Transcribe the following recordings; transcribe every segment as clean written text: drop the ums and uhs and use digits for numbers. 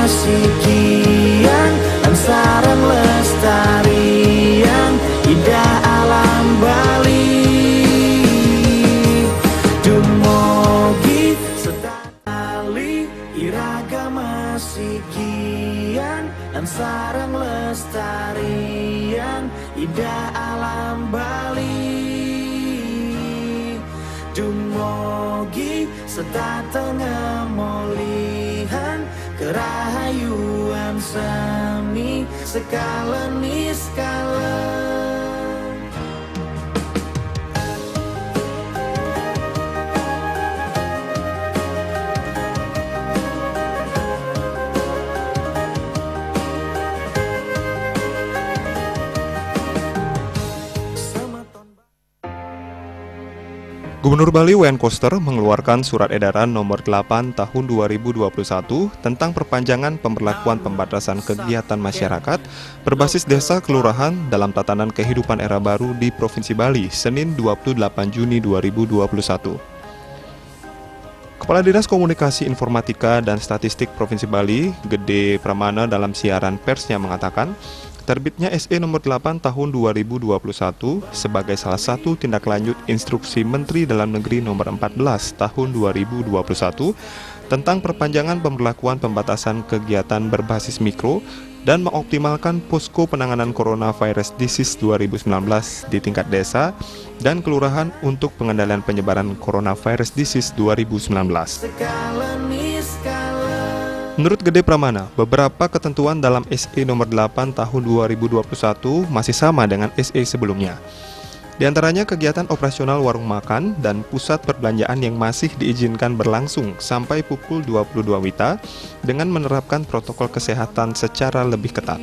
masih kian ansarang lestarian indah alam Bali. Dumugi setali iragama sikian ansarang lestarian indah alam Bali. Dumugi sedatengah molihan kerahayuan seni skala niskala. Gubernur Bali Wayan Koster mengeluarkan Surat Edaran Nomor 8 Tahun 2021 tentang perpanjangan pemberlakuan pembatasan kegiatan masyarakat berbasis desa kelurahan dalam tatanan kehidupan era baru di Provinsi Bali, Senin 28 Juni 2021. Kepala Dinas Komunikasi Informatika dan Statistik Provinsi Bali, Gede Pramana dalam siaran persnya mengatakan, terbitnya SE nomor 8 tahun 2021 sebagai salah satu tindak lanjut instruksi Menteri Dalam Negeri nomor 14 tahun 2021 tentang perpanjangan pemberlakuan pembatasan kegiatan berbasis mikro dan mengoptimalkan posko penanganan coronavirus disease 2019 di tingkat desa dan kelurahan untuk pengendalian penyebaran coronavirus disease 2019. Menurut Gede Pramana, beberapa ketentuan dalam SE nomor 8 tahun 2021 masih sama dengan SE sebelumnya. Di antaranya kegiatan operasional warung makan dan pusat perbelanjaan yang masih diizinkan berlangsung sampai pukul 22 WITA dengan menerapkan protokol kesehatan secara lebih ketat.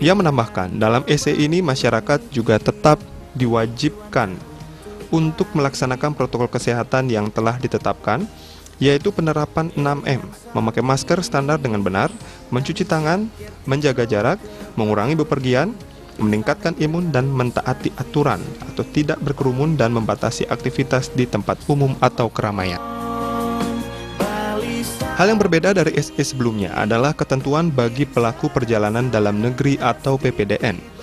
Ia menambahkan, dalam SE ini masyarakat juga tetap diwajibkan untuk melaksanakan protokol kesehatan yang telah ditetapkan, yaitu penerapan 6M, memakai masker standar dengan benar, mencuci tangan, menjaga jarak, mengurangi bepergian, meningkatkan imun dan mentaati aturan atau tidak berkerumun dan membatasi aktivitas di tempat umum atau keramaian. Hal yang berbeda dari SE sebelumnya adalah ketentuan bagi pelaku perjalanan dalam negeri atau PPDN.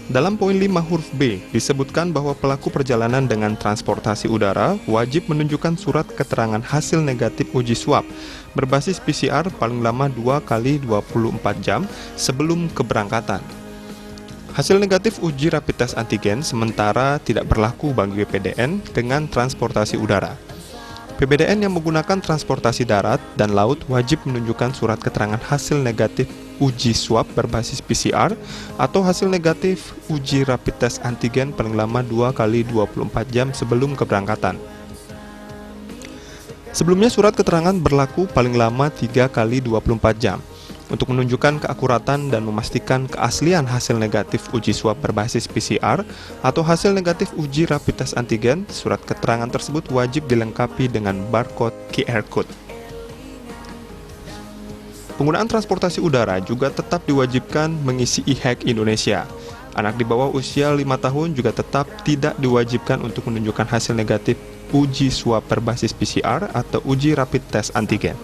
Dalam poin 5 huruf B disebutkan bahwa pelaku perjalanan dengan transportasi udara wajib menunjukkan surat keterangan hasil negatif uji swab berbasis PCR paling lama 2 kali 24 jam sebelum keberangkatan. Hasil negatif uji rapid test antigen sementara tidak berlaku bagi PPDN dengan transportasi udara. PPDN yang menggunakan transportasi darat dan laut wajib menunjukkan surat keterangan hasil negatif uji swab berbasis PCR atau hasil negatif uji rapid test antigen paling lama 2 kali 24 jam sebelum keberangkatan. Sebelumnya surat keterangan berlaku paling lama 3 kali 24 jam. Untuk menunjukkan keakuratan dan memastikan keaslian hasil negatif uji swab berbasis PCR atau hasil negatif uji rapid test antigen, surat keterangan tersebut wajib dilengkapi dengan barcode QR Code. Penggunaan transportasi udara juga tetap diwajibkan mengisi e-hack Indonesia. Anak di bawah usia 5 tahun juga tetap tidak diwajibkan untuk menunjukkan hasil negatif uji swab berbasis PCR atau uji rapid test antigen.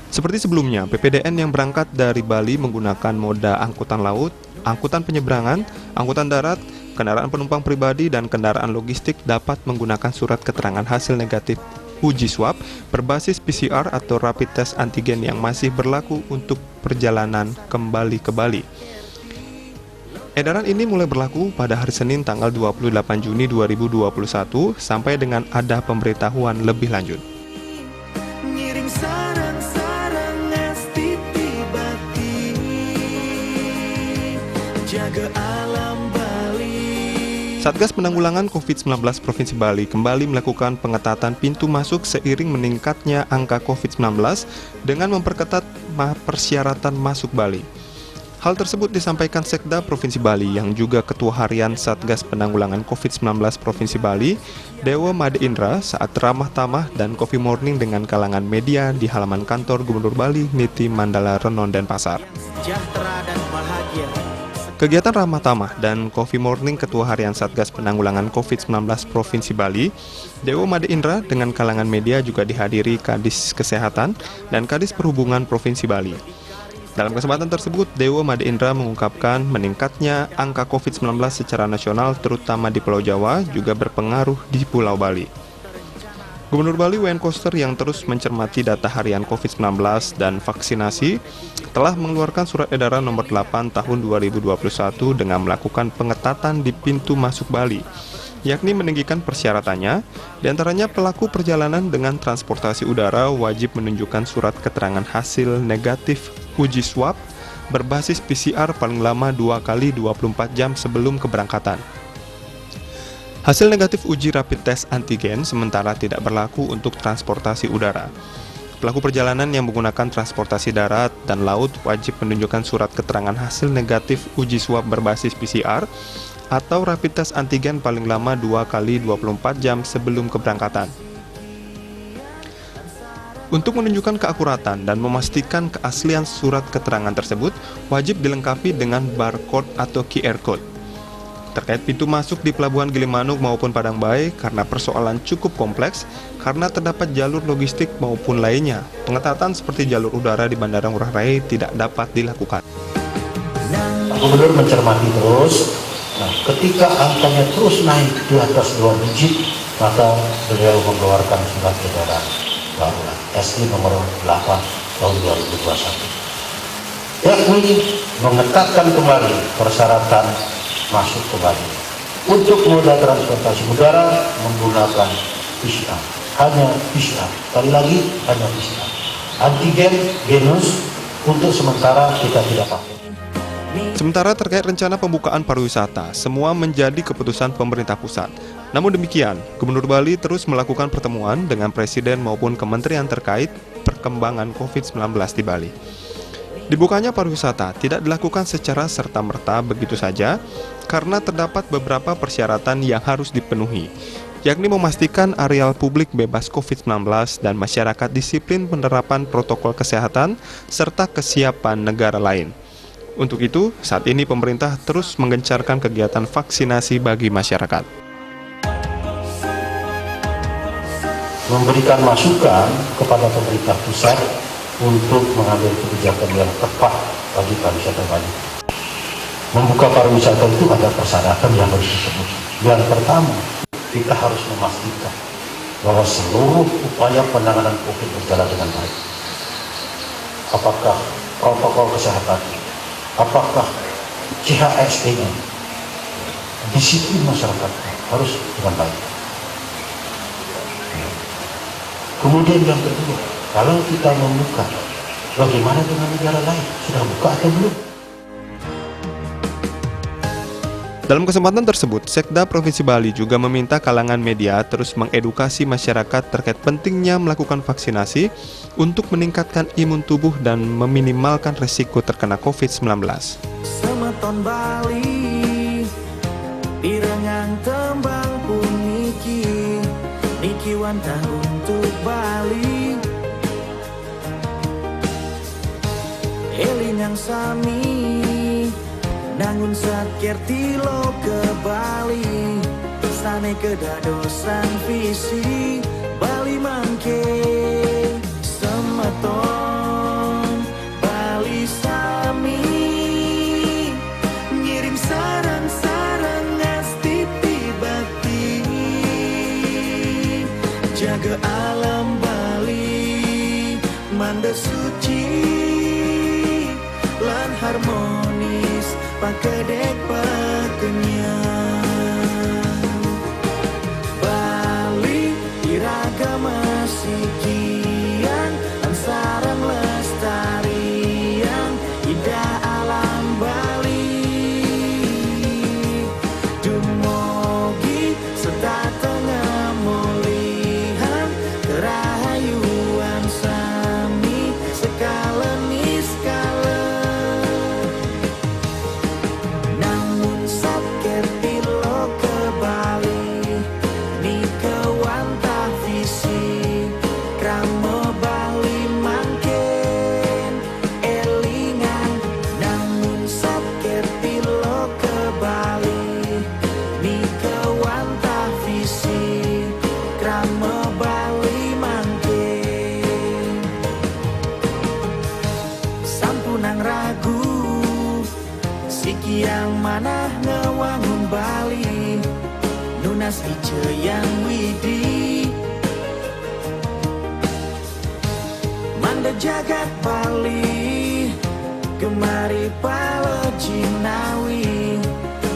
Seperti sebelumnya, PPDN yang berangkat dari Bali menggunakan moda angkutan laut, angkutan penyeberangan, angkutan darat, kendaraan penumpang pribadi, dan kendaraan logistik dapat menggunakan surat keterangan hasil negatif uji swab berbasis PCR atau rapid test antigen yang masih berlaku untuk perjalanan kembali ke Bali. Edaran ini mulai berlaku pada hari Senin tanggal 28 Juni 2021 sampai dengan ada pemberitahuan lebih lanjut. Satgas Penanggulangan COVID-19 Provinsi Bali kembali melakukan pengetatan pintu masuk seiring meningkatnya angka COVID-19 dengan memperketat persyaratan masuk Bali. Hal tersebut disampaikan Sekda Provinsi Bali yang juga Ketua Harian Satgas Penanggulangan COVID-19 Provinsi Bali, Dewa Made Indra, saat ramah tamah dan coffee morning dengan kalangan media di halaman kantor Gubernur Bali, Niti Mandala Renon, Denpasar. Kegiatan Ramah Tamah dan Coffee Morning Ketua Harian Satgas Penanggulangan COVID-19 Provinsi Bali, Dewo Made Indra dengan kalangan media juga dihadiri Kadis Kesehatan dan Kadis Perhubungan Provinsi Bali. Dalam kesempatan tersebut, Dewo Made Indra mengungkapkan meningkatnya angka COVID-19 secara nasional terutama di Pulau Jawa juga berpengaruh di Pulau Bali. Gubernur Bali Wayan Koster yang terus mencermati data harian COVID-19 dan vaksinasi telah mengeluarkan surat edaran nomor 8 tahun 2021 dengan melakukan pengetatan di pintu masuk Bali, yakni meninggikan persyaratannya, diantaranya pelaku perjalanan dengan transportasi udara wajib menunjukkan surat keterangan hasil negatif uji swab berbasis PCR paling lama 2 kali 24 jam sebelum keberangkatan. Hasil negatif uji rapid test antigen sementara tidak berlaku untuk transportasi udara. Pelaku perjalanan yang menggunakan transportasi darat dan laut wajib menunjukkan surat keterangan hasil negatif uji swab berbasis PCR atau rapid test antigen paling lama 2 kali 24 jam sebelum keberangkatan. Untuk menunjukkan keakuratan dan memastikan keaslian surat keterangan tersebut, wajib dilengkapi dengan barcode atau QR code. Terkait pintu masuk di Pelabuhan Gilimanuk maupun Padang Bae, karena persoalan cukup kompleks, karena terdapat jalur logistik maupun lainnya, pengetatan seperti jalur udara di Bandara Ngurah Rai tidak dapat dilakukan. Pak Gubernur mencermati terus, ketika angkanya terus naik di atas 2 digit, maka beliau mengeluarkan surat edaran baru SI nomor 8 tahun 2021. Yakni mengetatkan kembali persyaratan masuk ke Bali. Untuk moda transportasi udara menggunakan PCR, hanya PCR. Sekali lagi hanya PCR. Antigen genus untuk sementara kita tidak pakai. Sementara terkait rencana pembukaan pariwisata, semua menjadi keputusan pemerintah pusat. Namun demikian, Gubernur Bali terus melakukan pertemuan dengan Presiden maupun kementerian terkait perkembangan COVID-19 di Bali. Dibukanya pariwisata tidak dilakukan secara serta-merta begitu saja karena terdapat beberapa persyaratan yang harus dipenuhi, yakni memastikan areal publik bebas COVID-19 dan masyarakat disiplin penerapan protokol kesehatan serta kesiapan negara lain. Untuk itu, saat ini pemerintah terus menggencarkan kegiatan vaksinasi bagi masyarakat. Memberikan masukan kepada pemerintah pusat untuk mengambil kebijakan yang tepat bagi pariwisata Bali. Membuka pariwisata itu ada persyaratan yang harus dipenuhi. Yang pertama, kita harus memastikan bahwa seluruh upaya penanganan COVID berjalan dengan baik. Apakah protokol kesehatan, apakah CHSE-nya, disiplin masyarakat harus dengan baik. Kemudian yang kedua, kalau kita membuka, bagaimana dengan negara lain? Sudah buka atau belum? Dalam kesempatan tersebut, Sekda Provinsi Bali juga meminta kalangan media terus mengedukasi masyarakat terkait pentingnya melakukan vaksinasi untuk meningkatkan imun tubuh dan meminimalkan risiko terkena COVID-19. Semeton Bali, pirengang tembang pun niki wantah untuk Bali. Elinyang sami nangun sakir tilo ke Bali, sane kedadosan visi Bali mangke semeton Bali sami ngirim sarang-sarang ngasti bakti jaga alam Bali manda suci lan harmonis pakedek pakenyang Bali iragama sikian lan sarang lestarian indah alam Bali dumugi serta tengah mulihan kerahayuan sami sekala niskala. yang mana ngewangun Bali nunas ice yang widi manda jagat Bali kemari palo Cinawi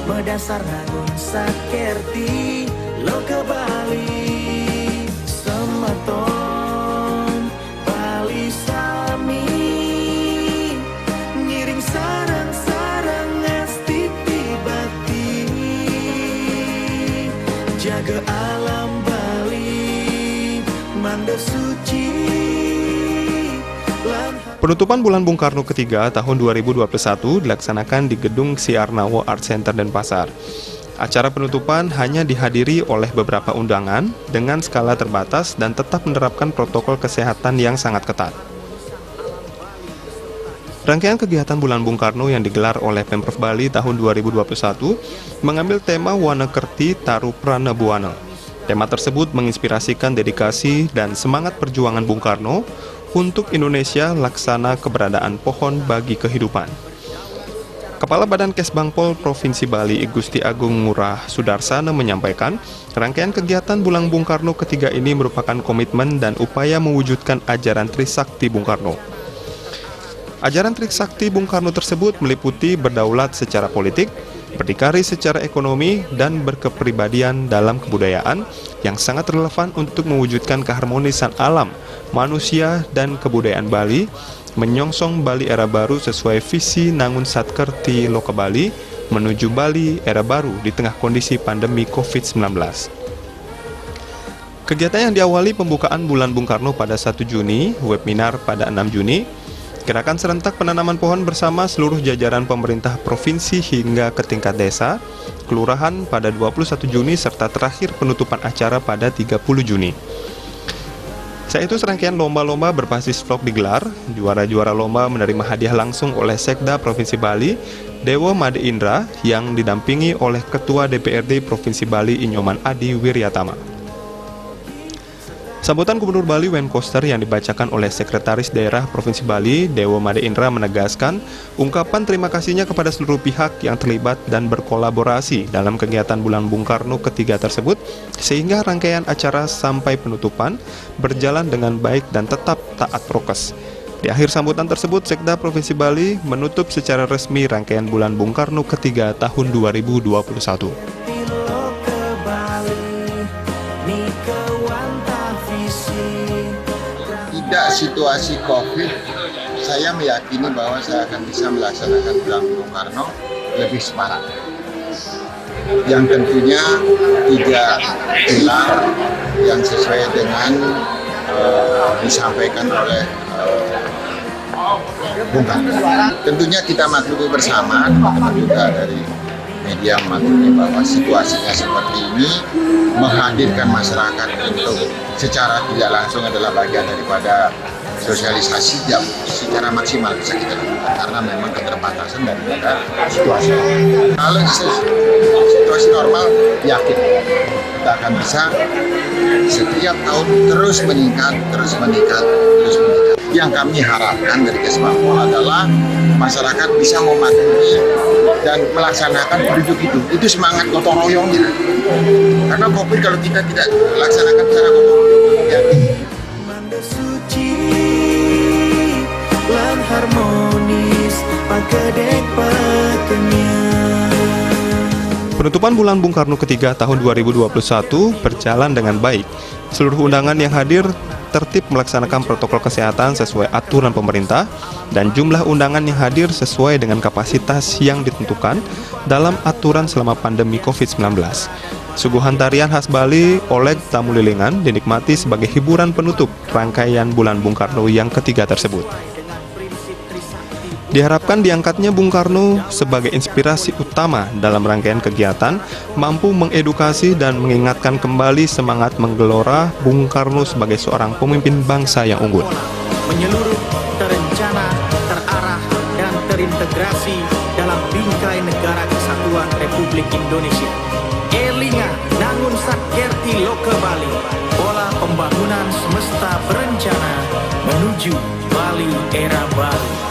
medasar nangun sakerti lo ke Bali semeton Bali sami ngiring sarang-sarang ngastiti bakti jaga alam Bali manda suci. Penutupan Bulan Bung Karno ketiga tahun 2021 dilaksanakan di Gedung Siarnawo Art Center Denpasar. Acara penutupan hanya dihadiri oleh beberapa undangan dengan skala terbatas dan tetap menerapkan protokol kesehatan yang sangat ketat. Rangkaian kegiatan Bulan Bung Karno yang digelar oleh Pemprov Bali tahun 2021 mengambil tema Wanakerti Taru Prana Buana. Tema tersebut menginspirasikan dedikasi dan semangat perjuangan Bung Karno untuk Indonesia laksana keberadaan pohon bagi kehidupan. Kepala Badan Kesbangpol Provinsi Bali Gusti Agung Ngurah Sudarsana menyampaikan, rangkaian kegiatan Bulan Bung Karno ketiga ini merupakan komitmen dan upaya mewujudkan ajaran Trisakti Bung Karno. Ajaran Trisakti Bung Karno tersebut meliputi berdaulat secara politik, berdikari secara ekonomi, dan berkepribadian dalam kebudayaan yang sangat relevan untuk mewujudkan keharmonisan alam, manusia, dan kebudayaan Bali, menyongsong Bali era baru sesuai visi Nangun Satkerti Loka Bali menuju Bali era baru di tengah kondisi pandemi COVID-19. Kegiatan yang diawali pembukaan Bulan Bung Karno pada 1 Juni, webinar pada 6 Juni, gerakan serentak penanaman pohon bersama seluruh jajaran pemerintah provinsi hingga ke tingkat desa, kelurahan pada 21 Juni, serta terakhir penutupan acara pada 30 Juni. Saat itu serangkaian lomba-lomba berbasis vlog digelar, juara-juara lomba menerima hadiah langsung oleh Sekda Provinsi Bali, Dewo Made Indra, yang didampingi oleh Ketua DPRD Provinsi Bali Inyoman Adi Wiryatama. Sambutan Gubernur Bali Wayne Koster yang dibacakan oleh Sekretaris Daerah Provinsi Bali, Dewo Made Indra, menegaskan ungkapan terima kasihnya kepada seluruh pihak yang terlibat dan berkolaborasi dalam kegiatan Bulan Bung Karno ketiga tersebut, sehingga rangkaian acara sampai penutupan berjalan dengan baik dan tetap taat prokes. Di akhir sambutan tersebut, Sekda Provinsi Bali menutup secara resmi rangkaian Bulan Bung Karno ketiga tahun 2021. Tidak situasi COVID, saya meyakini bahwa saya akan bisa melaksanakan Bulan Bung Karno lebih semarak. Yang tentunya tidak gelar yang sesuai dengan disampaikan oleh Bung Karno. Tentunya kita maklumi bersama, teman-teman juga dari media maklumi bahwa situasinya seperti ini, menghadirkan masyarakat untuk secara tidak langsung adalah bagian daripada sosialisasi yang secara maksimal bisa kita lakukan karena memang keterbatasan daripada situasi. Kalau situasi normal, yakin kita akan bisa setiap tahun terus meningkat. Yang kami harapkan dari Kesbangpol adalah masyarakat bisa mematuhi dan melaksanakan penduduk itu. Itu semangat gotong royongnya. Karena COVID kalau kita tidak laksanakan secara gotong royong, ya. Penutupan Bulan Bung Karno ketiga tahun 2021 berjalan dengan baik. Seluruh undangan yang hadir tertib melaksanakan protokol kesehatan sesuai aturan pemerintah, dan jumlah undangan yang hadir sesuai dengan kapasitas yang ditentukan dalam aturan selama pandemi COVID-19. Suguhan tarian khas Bali oleh tamu lilingan dinikmati sebagai hiburan penutup rangkaian Bulan Bung Karno yang ketiga tersebut. Diharapkan diangkatnya Bung Karno sebagai inspirasi utama dalam rangkaian kegiatan mampu mengedukasi dan mengingatkan kembali semangat menggelora Bung Karno sebagai seorang pemimpin bangsa yang unggul. Menyeluruh, terencana, terarah, dan terintegrasi dalam bingkai negara kesatuan Republik Indonesia. Elinga Nangun Satkerti Loka Bali, pola pembangunan semesta berencana menuju Bali era baru.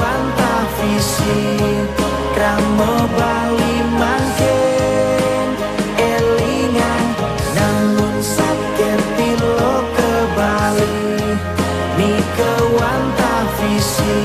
wanta visi rame Bali mangken elingan namun sakit pilo ke Bali ni ke wanta visi